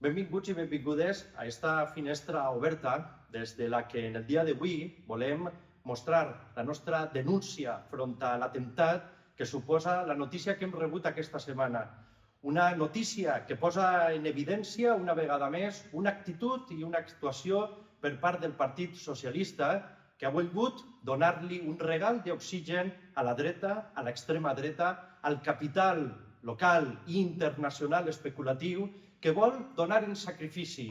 Benvinguts i benvingudes a esta finestra oberta des de la que en el dia d'avui volem mostrar la nostra denúncia front a l'atemptat que suposa la notícia que hem rebut aquesta setmana. Una notícia que posa en evidència una vegada més una actitud i una actuació per part del Partit Socialista que ha volgut donar-li un regal d'oxigen a la dreta, a l'extrema dreta, al capital local i internacional especulatiu que vol donar en sacrifici,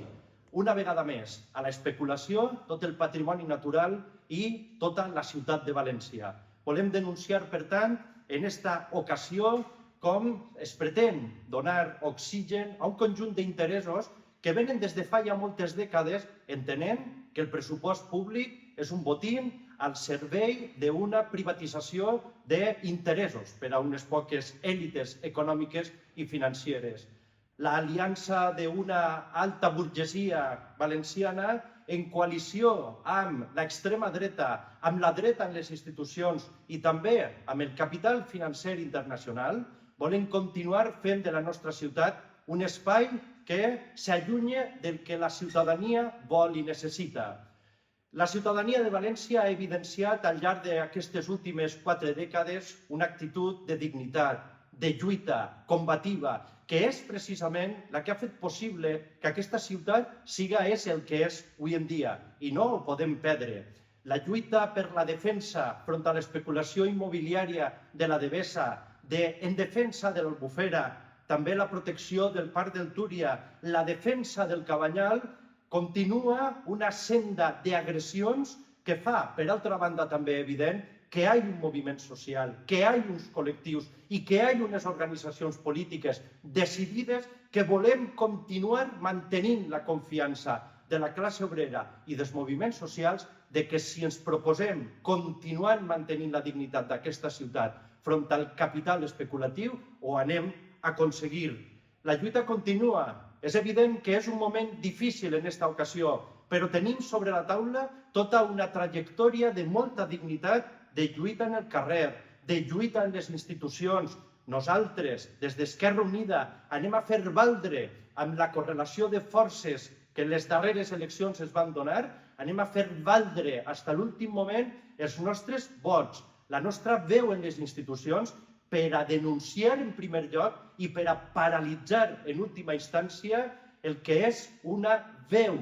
una vegada més, a l'especulació, tot el patrimoni natural i tota la ciutat de València. Volem denunciar, per tant, en esta ocasió, com es pretén donar oxigen a un conjunt d'interessos que venen des de fa ja moltes dècades entenent que el pressupost públic és un botín al servei d'una privatització d'interessos per a unes poques èlites econòmiques i financeres. L'aliança d'una alta burgesia valenciana en coalició amb l'extrema dreta, amb la dreta en les institucions i també amb el capital financer internacional, volen continuar fent de la nostra ciutat un espai que s'allunya del que la ciutadania vol i necessita. La ciutadania de València ha evidenciat al llarg d'aquestes últimes 4 dècades una actitud de dignitat, de lluita combativa, que és precisament la que ha fet possible que aquesta ciutat és el que és avui en dia i no ho podem perdre. La lluita per la defensa front a l'especulació immobiliària de la Devesa, en defensa de l'Albufera, també la protecció del Parc del Túria, la defensa del Cabanyal, continua una senda d'agressions que fa, per altra banda també evident, que hi ha un moviment social, que hi ha uns col·lectius i que hi ha unes organitzacions polítiques decidides que volem continuar mantenint la confiança de la classe obrera i dels moviments socials de que si ens proposem continuar mantenint la dignitat d'aquesta ciutat front al capital especulatiu, ho anem a aconseguir. La lluita continua. És evident que és un moment difícil en aquesta ocasió, però tenim sobre la taula tota una trajectòria de molta dignitat de lluita en el carrer, de lluita en les institucions. Nosaltres, des d'Esquerra Unida, anem a fer valdre amb la correlació de forces que en les darreres eleccions es van donar, anem a fer valdre fins a l'últim moment els nostres vots, la nostra veu en les institucions per a denunciar en primer lloc i per a paralitzar en última instància el que és una veu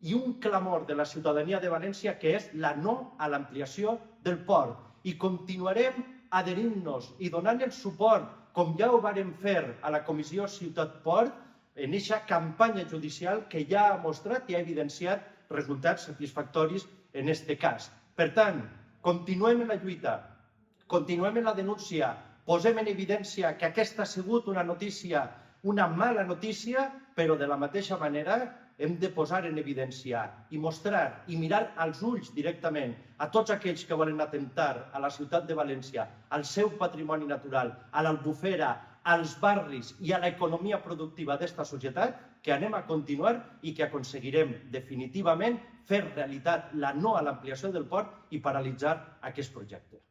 i un clamor de la ciutadania de València que és la no a l'ampliació del port. I continuarem adherint-nos i donant el suport, com ja ho vàrem fer a la Comissió Ciutat Port, en aquesta campanya judicial que ja ha mostrat i ha evidenciat resultats satisfactoris en aquest cas. Per tant, continuem en la lluita, continuem en la denúncia, posem en evidència que aquesta ha sigut una notícia, una mala notícia, però de la mateixa manera hem de posar en evidència i mostrar i mirar als ulls directament a tots aquells que volen atemptar a la ciutat de València, al seu patrimoni natural, a l'Albufera, als barris i a l'economia productiva d'esta societat, que anem a continuar i que aconseguirem definitivament fer realitat la no a l'ampliació del port i paralitzar aquest projecte.